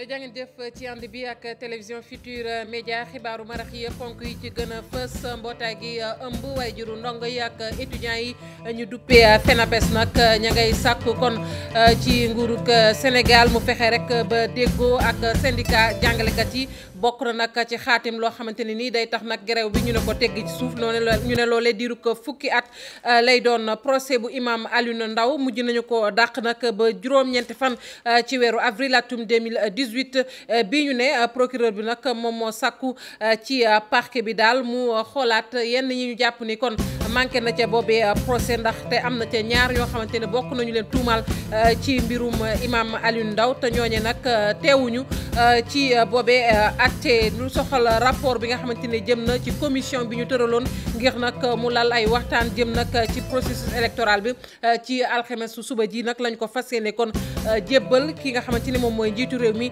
jangeen jëf ci ànd bi ak télévision Futurs Médias xibaaru marax yi ponk yi ci gën a fës mbootaay gi ëmb waaye juru ndongo yi ak étudiants yi ñu duppee FENAPES nag ña ngay sàkku kon ci nguurug Sénégal mu fexe rek ba déggoo ak syndicat jàngalekat yi bokk na nag ci xaatim loo xamante ne nii day tax nag grève bi ñu ne ko tegg ci suuf noonu la ñu ne loolee diiru ko fukki at lay doon procès bu imam Alioune Ndao mujj nañu ko dàq nag ba juróom-ñeenti fan ci weeru avril atum 2018 bi ñu ne procureur bi nag moom moo sàkku ci parquet bi daal mu xoolaat yenn ñi ñu jàpp ni kon manqué na ca boobee procès ndax te am na ca ñaar ñoo xamante ne bokk nañu leen tuumaal ci mbirum imam Alioune Ndao te ñooñe nag teewuñu ci boobee atte lu soxal rapport bi nga xamante ne jëm na ci commission bi ñu tëraloon ngir nag mu lal ay waxtaan jëm nag ci processus électoral bi ci alxames su suba ji nag lañ ko fas yéene kon jébbal ki nga xamante ni moom mooy njiitu réew mi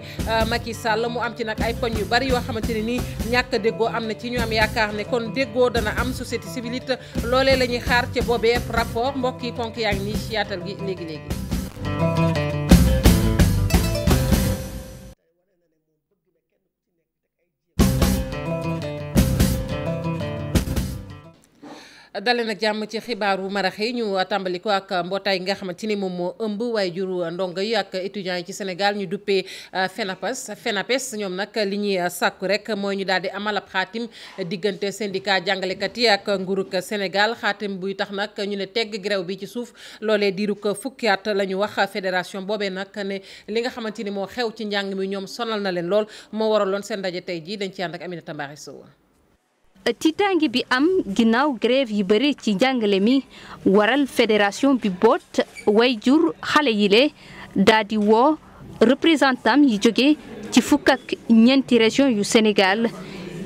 Macky Sall mu am ci nag ay poñ yu bari yoo xamante ne nii ñàkk déggoo am na ci ñu am yaakaar ne kon déggoo dana am société civile it loolee la ñuy xaar ca boobee rapport mbokk yi ponk yaa ngi nii ci yaatal gi léegi-léegi. dale nag jàmm ci xibaaru marax yi ñu tàmbali ko ak mbootaay nga xamante ni moom moo ëmb waaye juru ndongo yi ak étudiants yi ci Sénégal ñu duppee FENAPES ñoom nag li ñuy sàkku rek mooy ñu daal di amal ab xaatim diggante syndicat jàngalekat yi ak nguurug Sénégal xaatim buy tax nag ñu ne tegg grève bi ci suuf loolee diiru ko fukki at la ñu wax fédération boobee nag ne li nga xamante ni moo xew ci njàng mi ñoom sonal na leen lool moo waraloon seen ndaje tey jii dañ ci ànd ak Aminata Mbaye Sow. tiitaange bi am ginnaaw grève yi bëri ci njàngale mi waral fédération bi boot wayjur xale yile daal di woo représentant yi jóge ci fukk ak ñeenti région yu Sénégal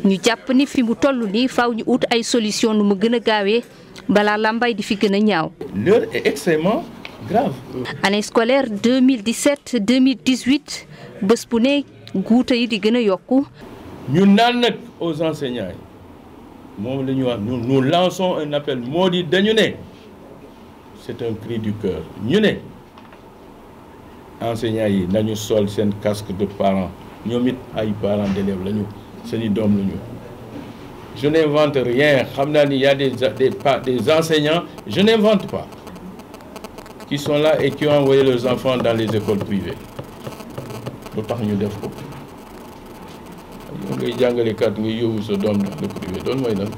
ñu jàpp ni fi mu toll nii faaw ñu ut ay solution nu mu gën a gaawee balaa lambay di fi gën a ñaaw. L'heure est extrêmement grave. Année scolaire 2017-2018 bés bu ne guuta yi di gën a yokku. ñu naan nag aux enseignants yi. moom la ñuy wax nous lançons un appel moo di dañu ne c'est un cri du cœur ñu ne enseignants yi nañu sol seen casque de parents ñoom it ay parents d'élèves lañu seeni doom lañu je n'invente rien xam naa ni y a des enseignants je n'invente pas qui sont là et qui ont envoyé leurs enfants dans les écoles privées lu tax ñu def ko ngay jàngalekat nga yóbbu sa doom dans le privé doon mooy lan.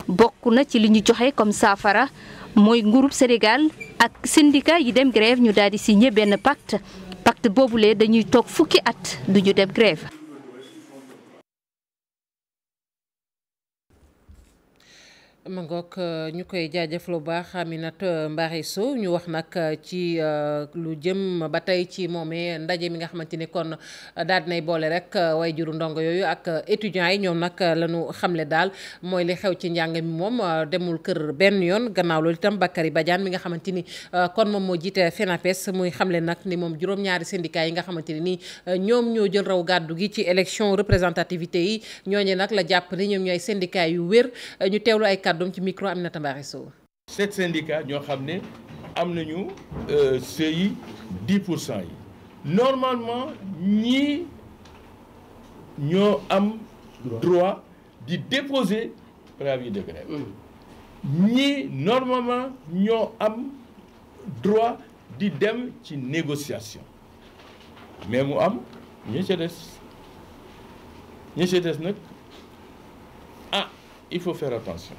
bokk na ci li ñu joxe comme saafara mooy nguurub Sénégal ak syndicat yi dem grève ñu daal di signé benn pacte boobule dañuy toog fukki at duñu dem grève. ma ngoog ñu koy jaajëfal bu baax Aminata Mbaye Sow ñu wax nag ci lu jëm ba tey ci moomee ndaje mi nga xamante ni kon daal dinay boole rek way juru ndongo yooyu ak étudiants yi ñoom nag la ñu xamle daal mooy li xew ci njàng mi moom demul kër benn yoon gannaaw loolu itam Bakary Badiane mi nga xamante ni kon moom moo jiite FENAPES muy xamle nag ni moom juróom-ñaari syndicats yi nga xamante ni ñoom ñoo jël raw gàddu gi ci élection représentativité yi ñooñu nag la jàpp ni ñoom ñooy syndicats yu wér ñu teewlu ay doom ci micro Aminata Mbaye Sow. 7 syndicats ñoo xam ne am nañu seuil 10% yi normalement ñii ñoo am droit di déposer préavis de grève ñii normalement ñoo am droit di dem ci négociation mais mu am ñi ci des nag il faut faire attention.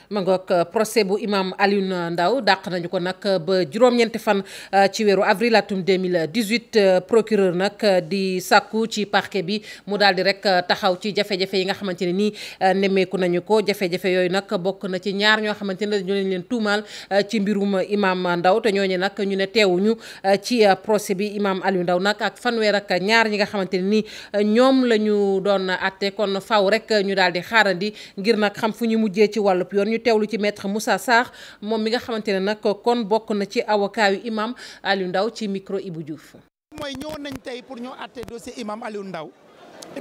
ma ngoog procès bu imam Alioune Ndao dàq nañu ko nag ba juróom-ñeenti fan ci weeru avril atum 2018 procureur nag di sàkku ci parquet bi mu daal di rek taxaw ci jafe-jafe yi nga xamante ne nii nemmeeku nañu ko jafe-jafe yooyu nag bokk na ci ñaar ñoo xamante ne dañu leen tuumaal ci mbirum imam Ndao te ñooñu nag ñu ne teewuñu ci procès bi imam Alioune Ndao nag ak fanweer ak ñaar ñi nga xamante ne nii ñoom la ñu doon atte kon faw rek ñu daal di xaarandi ngir nag xam fu ñu mujjee ci wàllub yoon ñu teewlu ci maître Moussa Sarr moom mi nga xamante ne nag kon bokk na ci avocat yu imam Alioune Ndao ci micro Ibou Diouf. mooy ñëwoon nañ tey pour ñu àtte dossier imam Alioune Ndao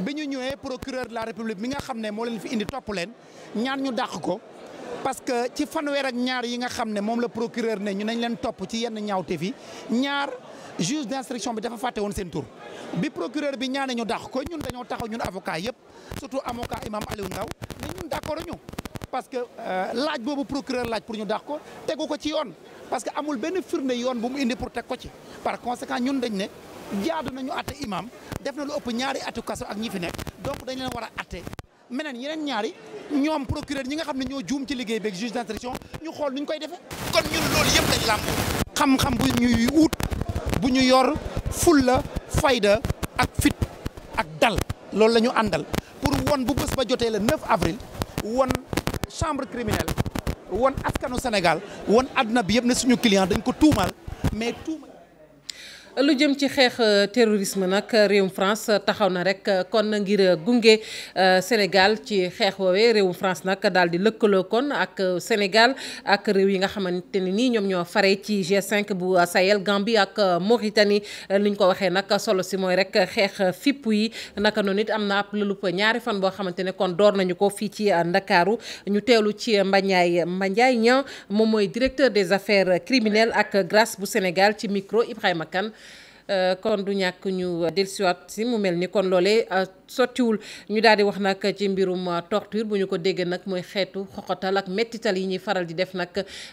bi ñu ñëwee procureur de la république mi nga xam ne moo leen fi indi topp leen ñaan ñu dàq ko parce que ci fanweer ak ñaar yi nga xam ne moom la procureur ne ñu nañ leen topp ci yenn ñaawteef yi ñaar juge d'instruction bi dafa fàtte woon seen tur bi procureur bi ñaane ñu dàq ko ñun dañoo taxaw ñun avocat yëpp surtout avocat imam Aliou Ndao mais ñun d'accord ñu parce que laaj boobu procureur laaj pour ñu dàq ko tegu ko ci yoon parce que amul benn firnde yoon bu mu indi pour teg ko ci par conséquent ñun dañ ne jaadu nañu atte imam def na lu ëpp ñaari atu kaso ak ñi fi nekk donc dañ leen war a atte meneen yeneen ñaari ñoom procureur ñi nga xam ne ñoo juum ci liggéey beeg juge d'instruction ñu xool nuñ koy defee kon ñun loolu yëpp lañ làmb xam-xam bu ñuy wut bu ñu yor fulla fayda ak fit ak dal loolu la ñu àndal pour won bu bés ba jotee le 9 avril won chambre criminelle won askanu Sénégal won àdduna bi yëpp ne suñu client dañ ko tuumal mais tuumal. lu jëm ci xeex terrorisme nag réewum France taxaw na rek kon ngir gunge Sénégal ci xeex woowee réewum France nag daal di lëkkaloo kon ak Sénégal ak réew yi nga xamante ne nii ñoom ñoo fare ci G5 bu Sahel Gambie ak Mauritanie ni ñu ko waxee nag solo si mooy rek xeex fipp yi naka noonu it am na ab lëlup ñaari fan boo xamante ne kon door nañu ko fii ci Ndakaaru ñu teewlu ci Mbandiaye Niang moom mooy directeur des affaires criminelles ak grâce bu Sénégal ci micro Ibrahima Kane. Kon du ñàkk ñu dellusiwaat si mu mel ni kon loolee sottiwul ñu daal di wax nag ci mbirum torture bu ñu ko déggee nag mooy xeetu xoxotal ak mettital yi ñuy faral di def nag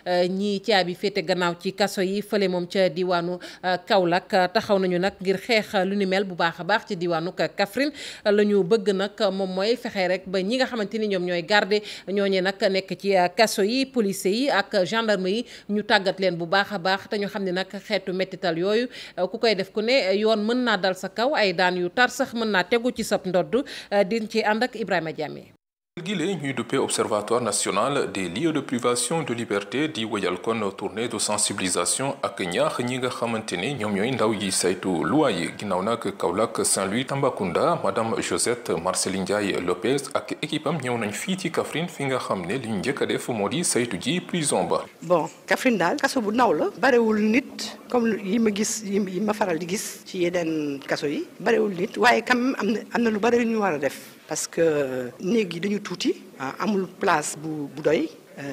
ñii caabi féete gannaaw ci kaso yi fële moom ca diwaanu Kaolack taxaw nañu nag ngir xeex lu ni mel bu baax a baax ci diwaanu Kaffrine la ñu bëgg nag moom mooy fexe rek ba ñi nga xamante ni ñoom ñooy garder ñooñee nag nekk ci kaso yi policiers yi ak gendarme yi ñu tàggat leen bu baax a baax te ñu xam ne nag xeetu mettital yooyu ku koy def ku ne yoon mën naa dal sa kaw ay daan yu tar sax mën naa tegu ci sab ndodd din ci ànd ak Ibrahima Diamé. gile ñuy duppee observatoire national des lieux de privation de liberté di wëyal kon tournée de sensibilisation ak ñaax ñi nga xamante ni ñoom ñooy ndaw yi saytu loi yi ginnaaw nag Kaolack Saint-Louis Tambacounda madame Josette Marceline Ndiaye Lopez ak équipe am ñëw nañ fii ci Kaffrine fi nga xam ne li ñu njëkk a def moo di saytu ji prison ba. bon Kaffrine daal kaso bu ndaw la barewul nit comme yi ma gis yi ma faral di gis ci yeneen kaso yi barewul nit waaye kam am na lu bari ñu war a def. parce que néeg yi dañu tuuti amul place bu doy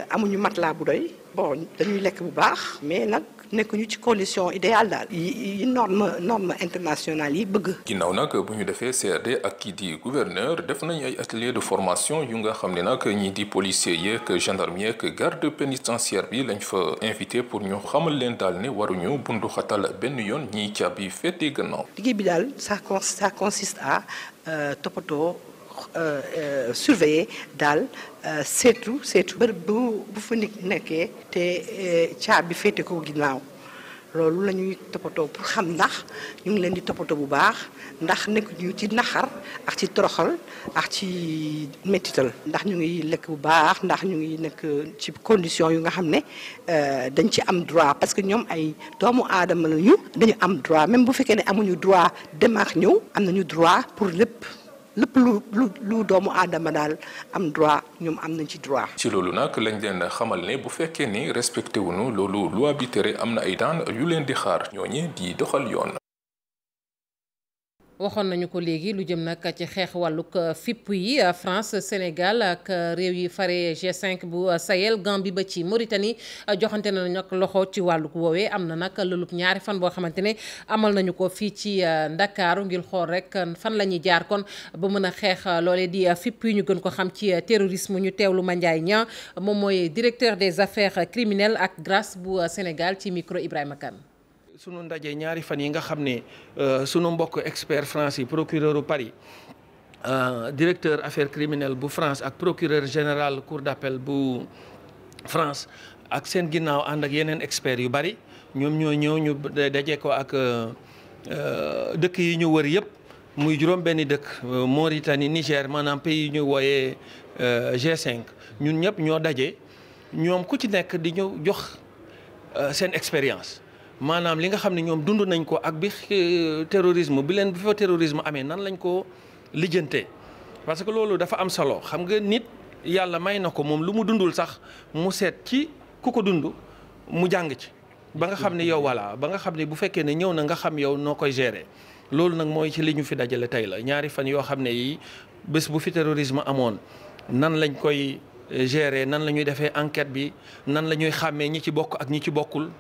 amuñu matelas bu doy bon dañuy lekk bu baax mais nag nekkuñu ci condition idéale daal yi norme internationale yi bëgg. ginnaaw nag bu ñu defee CRD ak kii di gouverneur def nañ ay atelier de formation yu nga xam ne nag ñii di policiers yeeg gendarme yeeg garde pénitentiaire bi lañ fa invité pour ñu xamal leen daal ne waruñu bundu xatal benn yoon ñiy caabi féete gannaaw. liggéey bi daal ça consiste à toppatoo. Surveiller daal seetu bërëb bu fa nit nekkee te caabi féete ko ginnaaw loolu la ñuy toppatoo pour xam ndax ñu ngi leen di toppatoo bu baax ndax nekk ñu ci naxar ak ci toroxal ak ci mettital ndax ñu ngi lekk bu baax ndax ñu ngi nekk ci condition yu nga xam ne dañ ci am droit parce que ñoom ay doomu aadama lañu dañu am droit même bu fekkee ne amuñu droit dem ak ñëw am nañu droit pour lépp lu doomu aadama daal am droit ñoom am nañ ci droit. ci loolu nag lañ leen xamal ne bu fekkee ni respecté wuñu loolu loi bi tere am na ay daan yu leen di xaar ñooñi di doxal yoon. waxoon nañu ko léegi lu jëm nag ci xeex wàllug fipp yi France Sénégal ak réew yi fare G5 bu Sahel Gambie ba ci Mauritanie joxante nañu nag loxo ci wàllug woowee am na nag lulub ñaari fan boo xamante ne amal nañu ko fii ci Ndakaaru ngir xool rek fan la ñuy jaar kon ba mën a xeex loolee di fipp yi ñu gën ko xam ci terrorisme ñu teewlu Mbandiaye Niang moom mooy directeur des affaires criminelles ak grâce bu Sénégal ci micro Ibrahima Kane. sunu ndaje ñaari fan yi nga xam ne sunu mbokk expert France yi procureur Paris directeur affaires criminelles bu France ak procureur général cour d'appel bu France ak seen ginnaaw ànd ak yeneen experts yu bari ñoom ñoo ñëw ñu daje ko ak dëkk yi ñu wër yëpp muy juróom benni dëkk Mauritanie Niger maanaam pays yi ñu wooyee G5 ñun ñëpp ñoo daje ñoom ku ci nekk di ñu jox seen expérience. maanaam li nga xam ne ñoom dund nañ ko ak bi terrorisme bi fa terrorisme amee nan lañ ko lijjantee parce que loolu dafa am solo xam nga nit yàlla may na ko moom lu mu dundul sax mu seet ci ku ko dund mu jàng ci ba nga xam ne yow voilà ba nga xam ne bu fekkee ne ñëw na nga xam yow noo koy gérer loolu nag mooy ci li ñu fi dajale tey la ñaari fan yoo xam ne yi bés bu fi terrorisme amoon nan lañ koy gérer nan la ñuy defee enquête bi nan la ñuy xàmmee ñi ci bokk ak ñi ci bokkul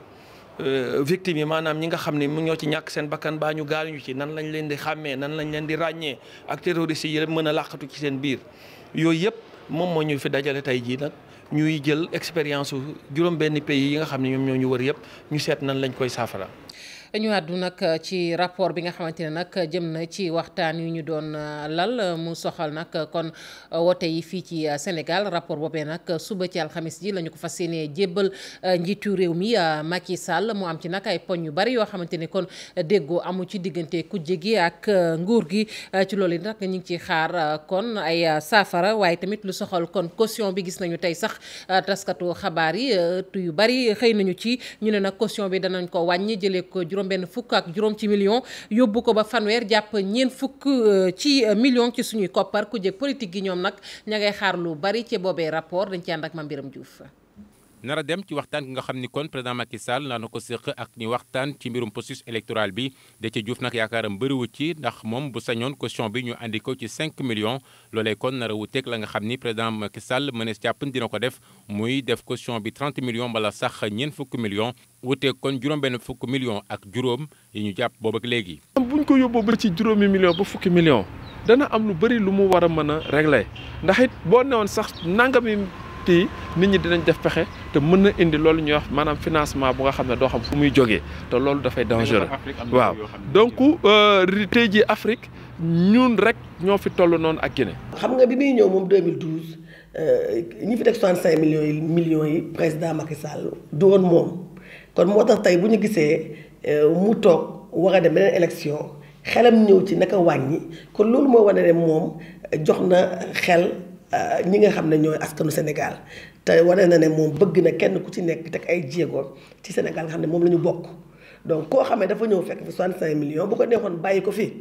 victimes yi maanaam ñi nga xam ne mu ñoo ci ñàkk seen bakkan baa ñu gaañu ci nan lañ leen di xàmmee nan lañ leen di ràññee ak terroristes yi mën a làqatu ci seen biir yooyu yëpp moom moo ñu fi dajale tey jii nag ñuy jël expérience su juróom-benn pays yi nga xam ne ñoom ñoo ñu wër yëpp ñu seet nan lañ koy saafara. ñu àddu nag ci rapport bi nga xamante ne nag jëm na ci waxtaan yu ñu doon lal mu soxal nag kon wote yi fii ci Sénégal rapport boobee nag suba ci alxamis ji la ñu ko fas yéenee jébbal njiitu réew mi Macky Sall mu am ci nag ay poñ yu bari yoo xamante ne kon déggoo amu ci diggante kujje gi ak nguur gi ci loolu nag ñu ngi ciy xaar kon ay saafara waaye tamit lu soxal kon caution bi gis nañu tey sax taskatu xabaar yi yu bari xëy nañu ci ñu ne nag caution bi danañ ko wàññi jëlee ko benn fukk ak juróom ci million yóbbu ko ba fanweer jàpp ñeen fukk ci million ci suñuy koppar ku jëkk politique gi ñoom nag ña ngay xaar lu bari ci boobee rapport dañ ci ànd ak Mame Birame Diouf. nara dem ci waxtaan gi nga xam ni kon président Macky Sall naa na ko séq ak ñi waxtaan ci mbirum processus électoral bi Déthié Diouf nag yaakaaram bëriwu ci ndax moom bu sañoon caution bi ñu andi ko ci 5 millions loolee kon nara wuteeg la nga xam ni président Macky Sall mënees jàpp dina ko def muy def caution bi 30 millions wala sax ñeen fukk millions wuteeg kon juróom-benn fukk millions ak juróom yi ñu jàpp boobu ak léegi. buñ ko yóbboo ba ci juróomi millions ba fukki millions dana am lu bëri lu mu war a mën a régler ndax it boo newoon sax nangami nit ñi dinañ def pexe te mën na indi loolu ñuy wax maanaam financement bu nga xam ne doo xam fu muy jógee te loolu dafay dangereux waaw donc tey jii Afrique ñun rek ñoo fi toll noonu ak Guinée. xam nga bi muy ñëw moom 2012 ñi fi teg 65 millions yi président Macky Sall du woon moom kon moo tax tey bu ñu gisee mu toog war a dem beneen élection xelam ñëw ci naka wàññi kon loolu moo wane ne moom jox na xel. ñi nga xam ne ñooy askanu Sénégal te wane na ne moom bëgg na kenn ku ci nekk teg ay jéego ci Sénégal nga xam ne moom la ñu bokk donc koo xam ne dafa ñëw fekk fi 65 millions bu ko neexoon bàyyi ko fi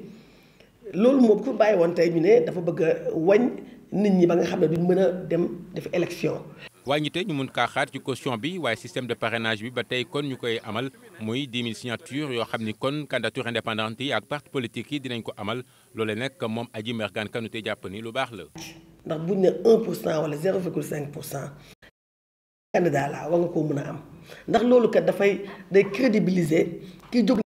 loolu moom ku bàyyi woon tey ñu ne dafa bëgg a wañ nit ñi ba nga xam ne duñ mën a dem def élection. wàññite ñu mun kaa xaar ci caution bi waaye système de parrainage bi ba tey kon ñu koy amal muy 10 000 signatures yoo xam ni kon candidature indépendante yi ak parti politique yi dinañ ko amal loolee nag moom Adji Mergane Kanouté jàpp ni lu baax la. ndax buñ ne 1% wala 0,5% candidat la war nga koo mën a am ndax loolu kat day crédibiliser ki jóg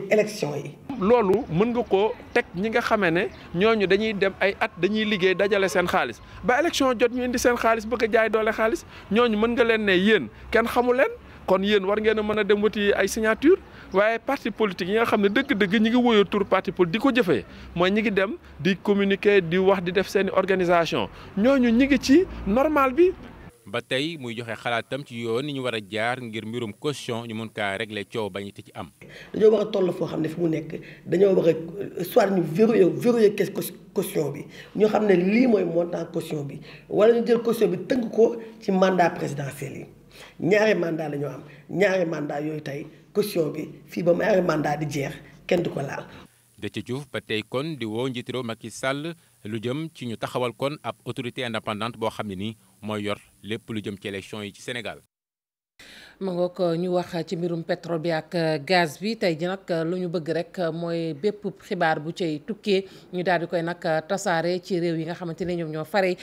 élection yi. loolu mën nga ko teg ñi nga xamee ne ñooñu dañuy dem ay at dañuy liggéey dajale seen xaalis ba élection jot ñu indi seen xaalis bëgg a jaay doole xaalis ñooñu mën nga leen ne yéen kenn xamu leen kon yéen war ngeen a mën a dem wuti ay signature waaye parti politique yi nga xam ne dëgg-dëgg ñi ngi woyoo tur parti politique di ko jëfee mooy ñi ngi dem di communiquer di wax di def seeni organisation ñooñu ñi ngi ci normal bi. ba tey muy joxe xalaatam ci yoon ni ñu war a jaar ngir mbirum caution ñu mun kaa régler coow bañ ci am. dañoo war a toll foo xam ne fi mu nekk dañoo war a soit ñu verrouiller caution bi ñoo xam ne lii mooy montant caution bi wala ñu jël caution bi tënk ko ci mandat présidentiel yi ñaari mandat la ñoo am ñaari mandat yooyu tey caution bi fii ba ñaari mandat di jeex kenn du ko laal. Déthié Diouf ba tey kon di woo njiitu réew Macky Sall lu jëm ci ñu taxawal kon ab autorité indépendante boo xam ne nii mooy yor lépp lu jëm ci élection yi ci Sénégal. ma ngoog ñu wax ci mbirum pétrole bi ak gaz bi tey ji nag lu ñu bëgg rek mooy bépp xibaar bu cay tukkee ñu daal di koy nag tasaare ci réew yi nga xamante ne ñoom ñoo fare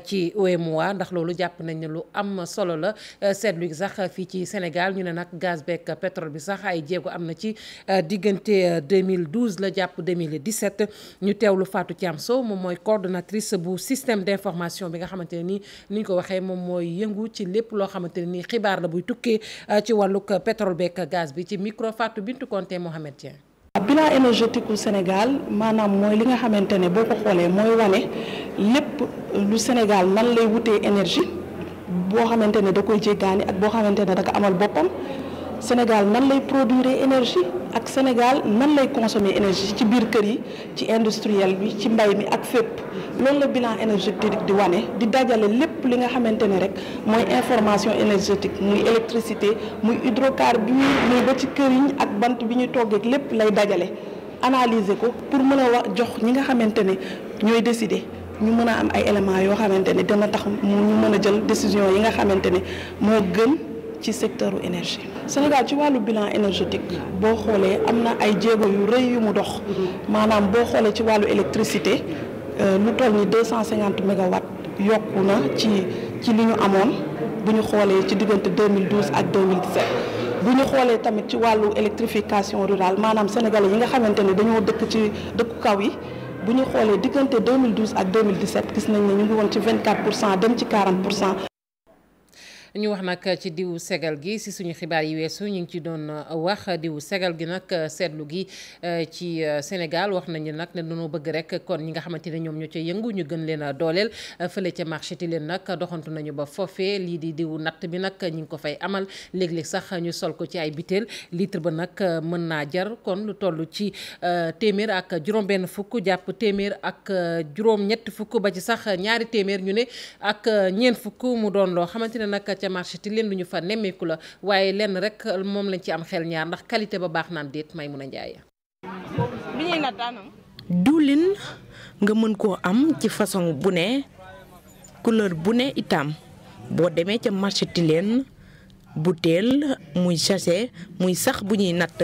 ci UEMOA ndax loolu jàpp nañ ne lu am solo la seetlu gi sax fii ci Sénégal ñu ne nag gaz beeg pétrole bi sax ay jéego am na ci diggante 2012 la jàpp 2017 ñu teewlu Fatou Thiam Sow moom mooy coordonnatrice bu système d'information bi nga xamante ne nii ni ñu ko waxee moom mooy yëngu ci lépp loo xamante ne nii xibaar la buy tukkee ci wàllug pétrole beeg gaz bi ci micro Fatou Bintou Konté Mohamed Dieng. bilan énergétique u Sénégal maanaam mooy li nga xamante ne boo ko xoolee mooy wane lépp lu Sénégal nan lay wutee énergie boo xamante ne da koy jéggaani ak boo xamante ne da ko amal boppam Sénégal nan lay produire énergie ak Sénégal nan lay consommer énergie ci biir kër yi ci industriel bi ci mbay mi ak fépp loolu la bilan énergétique di wane di dajale lépp li nga xamante ne rek mooy information énergétique muy électricité muy hydrocarbures muy ba ci kër yi ak bant bi ñuy toggeek lépp lay dajale analyser ko pour mën a wax jox ñi nga xamante ne ñooy décider ñu mën a am ay éléments yoo xamante ne dina tax ñu mën a jël décision yi nga xamante ne moo gën ci secteur u énergie. Sénégal ci wàllu bilan énergétique boo xoolee am na ay jéego yu rëy yu mu dox maanaam boo xoolee ci wàllu électricité lu toll ni 250 mégawatts yokku na ci li ñu amoon bu ñu xoolee ci diggante 2012 ak 2017 bu ñu xoolee tamit ci wàllu électrification rurale maanaam sénégalais yi nga xamante ne dañoo dëkk ci dëkku kaw yi bu ñu xoolee diggante 2012 ak 2017 gis nañ ne ñu ngi woon ci 24% dem ci 40%. ñu wax nag ci diwu segal gi si suñu xibaar yi weesu ñu ngi ci doon wax diwu segal gi nag seetlu gi ci Sénégal wax nañu nag ne dañoo bëgg rek kon ñi nga xamante ne ñoom ñoo ca yëngu ñu gën leen a dooleel fële ca marché ti leen nag doxantu nañu ba foofee lii di diwu natt bi nag ñu ngi ko fay amal léeg-léeg sax ñu sol ko ci ay butéel litre ba nag mën naa jar kon lu toll ci téeméer ak juróom-benn fukk jàpp téeméer ak juróom-ñett fukk ba ci sax ñaari téeméer ñu ne ak ñeent fukk mu doon loo xamante ne nag ca marché ti leen lu ñu fa nemmeeku la waaye lenn rek moom lañ ci am xel ñaar ndax qualité ba baax naan déet may mun a njaay. diwlin nga mën koo am ci façon bu ne couleur bu ne itam boo demee ca marché ti leen butéel muy sachet muy sax bu ñuy natt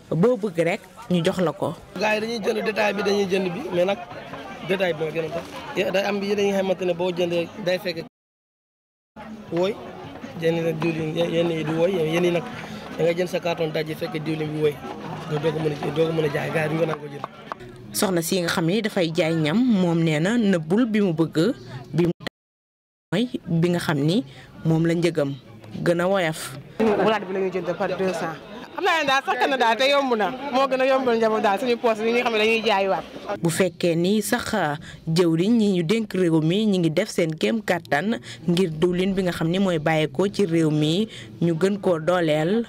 boo bëgg rek ñu jox la ko. gars yi dañuy jënd détail bi dañuy jënd bi mais nag détail bi moo gën a tax day am bi dañuy xamante ne boo jëndee day fekk wooy yenn nag diwlin yenn yi du wooy yenn yi nag da nga jënd sa carton daj fekk diwlin bi wooy nga doog a mën a jaay gars yi du nga nangoo jënd. soxna si nga xam ni dafay jaay ñam moom nee na nëbbul bi mu bëgg bi mu mooy bi nga xam ni moom la njëgam gën a woyof. walaat bi la ñuy jënd par 200. xam naa ne daal sax na daal te yomb na moo gën a yombal njaboot daal suñu poos yi nga xam ne dañuy jaaywaat. bu fekkee ni sax jëwriñ ñi ñu dénk réew mi ñi ngi def seen kéem kàttan ngir diwlin bi nga xam ni mooy bàyyeekoo ci réew mi ñu gën koo dooleel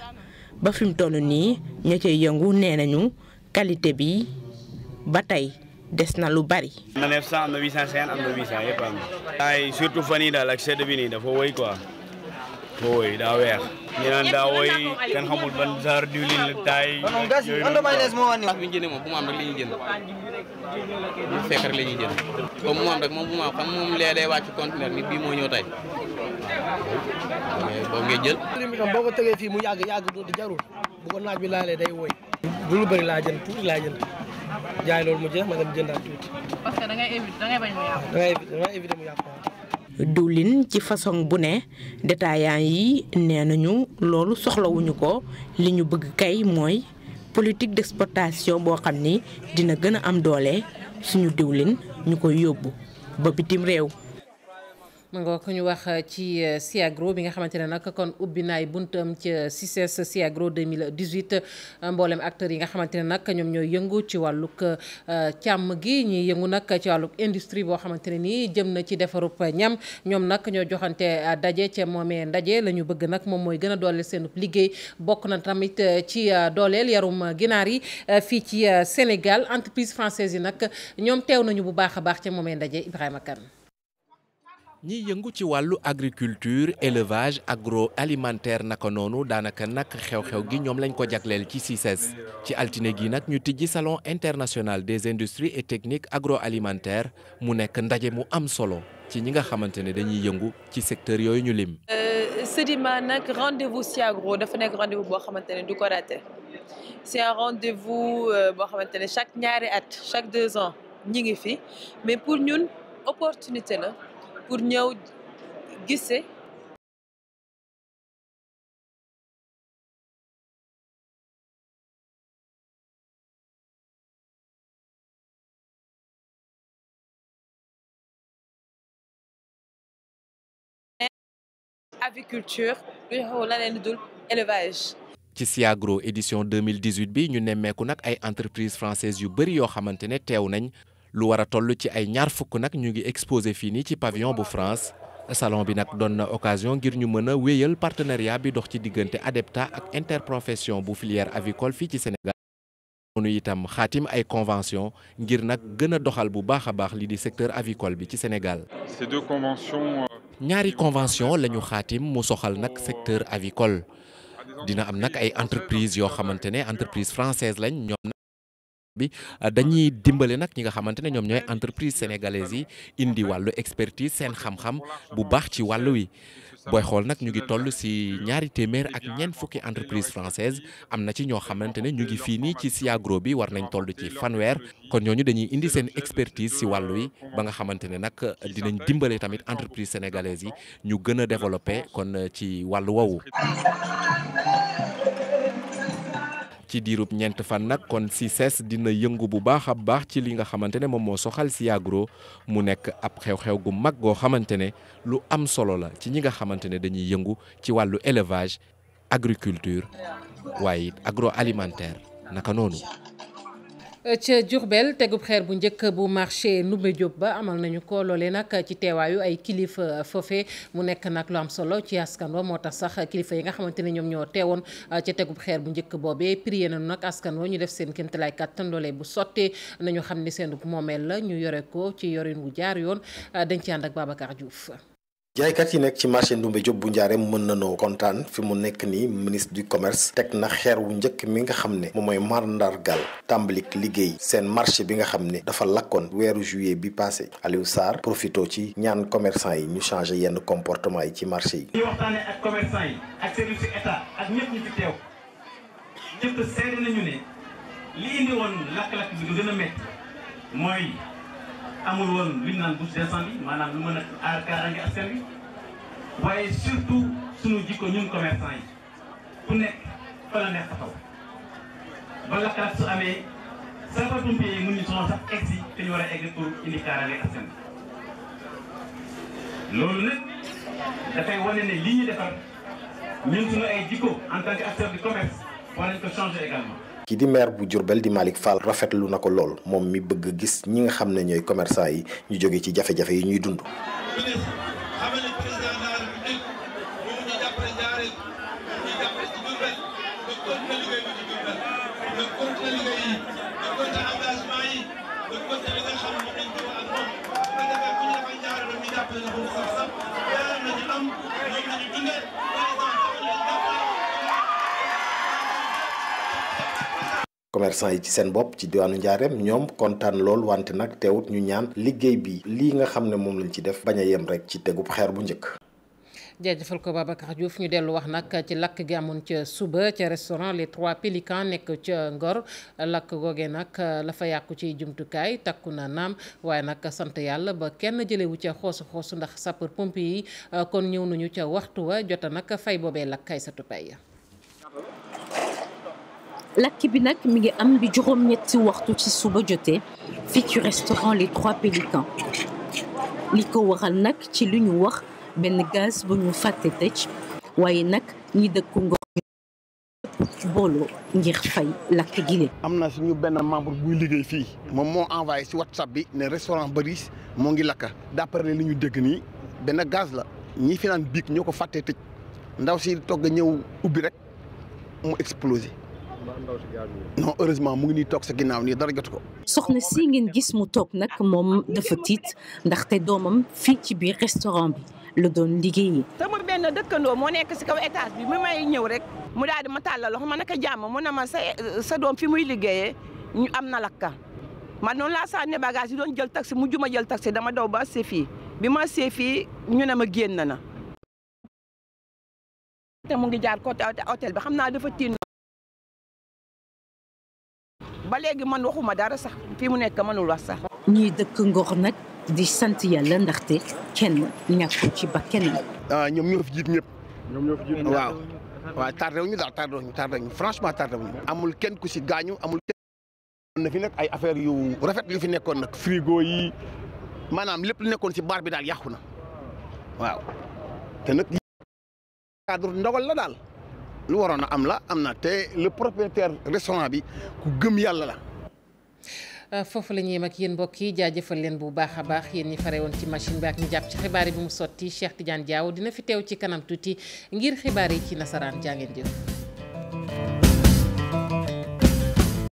ba fi mu toll nii ña cay yëngu nee nañu qualité bi ba tey des na lu bari. am na 900 am na 850 am na 800 yëpp am na. ay surtout fan yii daal ak sedd bi nii dafa woy quoi. woy daa weex ñu naan daa woy kenn xamul ban genre diwlin la taay yooyu noonu wax bi ñu jëndee moom bu ma am rek la ñuy jënd bu fekk rek la ñuy jënd comme mu am rek moom bu ma xam moom lee day wàcc conteneur ni bii moo ñëw tey boobu ngay jël mi tam boo ko tegee fii mu yàgg di jarul bu ko naaj bi laalee day woy du lu bëri laa jënd tuuti laa jënd jaay loolu mu jeex ma dem jëndaat tuuti parce que da ngay bañ mu yàqu. da ngay éviter mu yàqu. diwlin ci façon bu ne détaillant yi nee nañu loolu soxlawuñu ko li ñu bëgg kay mooy politique d'exportation boo xam ni dina gën a am doole suñu diwlin ñu koy yóbbu ba bitim réew. ma nga ko ñu wax ci Siagro bi nga xamante ne nag kon ubbi naay buntam ci CICES Siagro 2018 mboolem acteurs yi nga xamante ne nag ñoom ñooy yëngu ci wàllug càmm gi ñuy yëngu nag ci wàllug industrie boo xamante ne nii jëm na ci defarub ñam ñoom nag ñoo joxante daje ca moomee ndaje la ñu bëgg nag moom mooy gën a dooleel seen liggéey bokk na tamit ci dooleel yarum ginaar yi fii ci Sénégal entreprise française yi nag ñoom teew nañu bu baax a baax ca moomee ndaje Ibrahima Kane. ñiy yëngu ci wàllu agriculture élevage agroalimentaire naka noonu daanaka nag xew-xew gi ñoom lañ ko jagleel ci CICES ci altine gi nag ñu tijji salon international des industries et techniques agroalimentaires mu nekk ndaje mu am solo ci ñi nga xamante ne dañuy yëngu ci secteur yooyu ñu lim. Sedima nag rendez-vous Siagro dafa nekk rendez-vous boo xamante ne du ko raté c'est un rendez-vous boo xamante ne chaque ñaari at chaque 2 ans ñi ngi fi mais pour ñun opportunité la. pour ñëw gise aviculture lu ñu xaw la leen dul élevage. ci Siagro édition 2018 bi ñu nemmeeku nag ay entreprises françaises yu bëri yoo xamante ne teew nañ. lu war a toll ci ay ñaar fukk nag ñu ngi exposé fii nii ci pavillon bu France salon bi nag doon na occasion ngir ñu mën a wéyal partenariat bi dox ci diggante ADEPTA ak interprofession bu filière avicole fii ci Sénégal. noonu itam xaatim ay convention ngir nag gën a doxal bu baax a baax li di secteur avicole bi ci Sénégal. Ces deux conventions. ñaari convention la ñu xaatim mu soxal nag secteur avicole dina am nag ay entreprises yoo xamante ne entreprise française lañ ñoom. bi dañuy dimbale nag ñi nga xamante ne ñoom ñooy entreprise sénégalaise yi indi wàllu expertise seen xam-xam bu baax ci wàllu wi booy xool nag ñu ngi toll ci 240 entreprises françaises am na ci ñoo xamante ne ñu ngi fii nii ci Siagro bi war nañ toll ci fanweer kon ñooñu dañuy indi seen expertise ci wàllu wi ba nga xamante ne nag dinañ dimbale tamit entreprise sénégalaise yi ñu gën a développé kon ci wàllu woowu. ci diirub ñeent fan nag kon CICES dina yëngu bu baax a baax ci li nga xamante ne moom moo soxal Siagro mu nekk ab xew-xew gu mag goo xamante ne lu am solo la ci ñi nga xamante ne dañuy yëngu ci wàllu élevage agriculture waaye it agroalimentaire naka noonu. ca Diourbel tegub xeer bu njëkk bu marché Ndoumbé Diop ba amal nañu ko loolee nag ci teewaayu ay kilifa foofe mu nekk nag lu am solo ci askan wa moo tax sax kilifa yi nga xamante ne ñoom ñoo teewoon ca tegub xeer bu njëkk boobee prié nañu nag askan wa ñu def seen kéemtalaay kàttan loolee bu sottee nañu xam ni seen moomeel la ñu yore ko ci yorin wu jaar yoon dañ ci ànd ak Babacar Diouf. jaaykat yi nekk ci marché Ndoumbé Diop bu Njaareem mën nañoo kontaan fi mu nekk nii ministre du commerce teg na xeer wu njëkk mi nga xam ne moom mooy mandargal tàmbalik liggéey seen marché bi nga xam ne dafa lakkoon weeru juillet bi passé Aliou Sarr profito ci ñaan commerçant yi ñu changé yenn comportement yi ci marché yi. ñu waxtaanee ak commerçant yi ak service état ak ñëpp ñu fi teew ñëpp seede nañu ne li indi woon lakk-lakk bi du gën a métti mooy. amul woon li ñu naan bouche d'incendie maanaam lu mën a aar kaaraange askan wi waaye surtout sunu jikko ñun commerçant yi ku nekk fa la neex taxaw ba lakk-lakk su amee sapeurs-pompiers yi mun ñu soxla sax egg si te ñu war a egg pour indi kaaraange askan wi loolu nag dafay wane ne li ñu defar ñun sunu ay jikko en tant que acteur du commerce war nañ ko changer également. kii di maire bu Diourbel di Malick Fall rafetlu na ko lool moom mi bëgg gis ñi nga xam ne ñooy commerçant yi ñu jóge ci jafe-jafe yi ñuy dund. commerçant yi ci seen bopp ci diwaanu Njaareem ñoom kontaan lool wante nag teewut ñu ñaan liggéey bi lii nga xam ne moom lañ ci def bañ a yem rek ci tegub xeer bu njëkk. jaajëfal ko Babacar Diouf ñu dellu wax nag ci lakk gi amoon ca suba ca restaurant Les Trois Pélicans nekk ca Ngor lakk googee nag la fa yàqu ci jumtukaay takku na naam waaye nag sant yàlla ba kenn jëlewu ca xoosu ndax sapeur pompier yi kon ñëw nañu ca waxtu wa jota nag fay boobee lakk kay sa tupay. lakk bi nag mi ngi am bi juróom-ñetti waxtu ci suba jotee fii ci restaurant Les Trois Pélicans li ko waral nag ci lu ñu wax benn gaz bu ñu fàtte tëj waaye nag ñi dëkku Ngor booloo ngir fay lakk gi. am na suñu benn membre buy liggéey fii moom moo envoyé ci WhatsApp bi ne restaurant Baris moo ngi lakk d'après li ñu dégg nii benn gaz la ñi fi naan biig ñoo ko fàttee tëj ndaw si togg a ñëw ubbi rek mu explosé. non heureusement mu ngi nii toog sa ginnaaw nii dara jot ko. soxna si ngeen gis mu toog nag moom dafa tiit ndaxte doomam fii ci biir restaurant bi la doon liggéeyee. sama benn dëkkandoo moo nekk si kaw étage bi mi may ñëw rek mu daal di ma tàllal loxo ma naka jàmm mu ne ma sa doom fi muy liggéeyee ñu am na lakka man noonu laa sànni bagage yi doon jël taxi mujj ma jël taxi dama daw ba see fii bi ma see fii ñu ne ma génn na. te mu ngi jaar côté hôtel bi xam naa dafa tiin ba léegi man waxuma dara sax fii mu nekk mënul wax sax. ñuy dëkk Ngor nag di sant yàlla ndaxte kenn ñàkkul ci bakkanam. ñoom ñoo fi jiit ñëpp. ñoom ñoo fi jiit waaw. waaw tardé wuñu daal tardé wuñu franchement tardé wuñu. amul kenn ku si gaañu amul kenn. na fi nag ay affaire yu rafet yu fi nekkoon nag. frigo yi maanaam lépp lu nekkoon si baar bi daal yàqu na waaw te nag cadre ndogal la daal. lu waroon a am la am na te le propriétaire restaurant bi ku gëm yàlla la. foofu la ñuy yem ak yéen mbokk yi jaajëfal leen bu baax a baax yéen ñi fare woon ci machine bi ak ñu jàpp ci xibaar yi bi mu sotti Cheikh Tidiane Diaw dina fi teew ci kanam tuuti ngir xibaar yi ci nasaraan jaa ngeen jëf.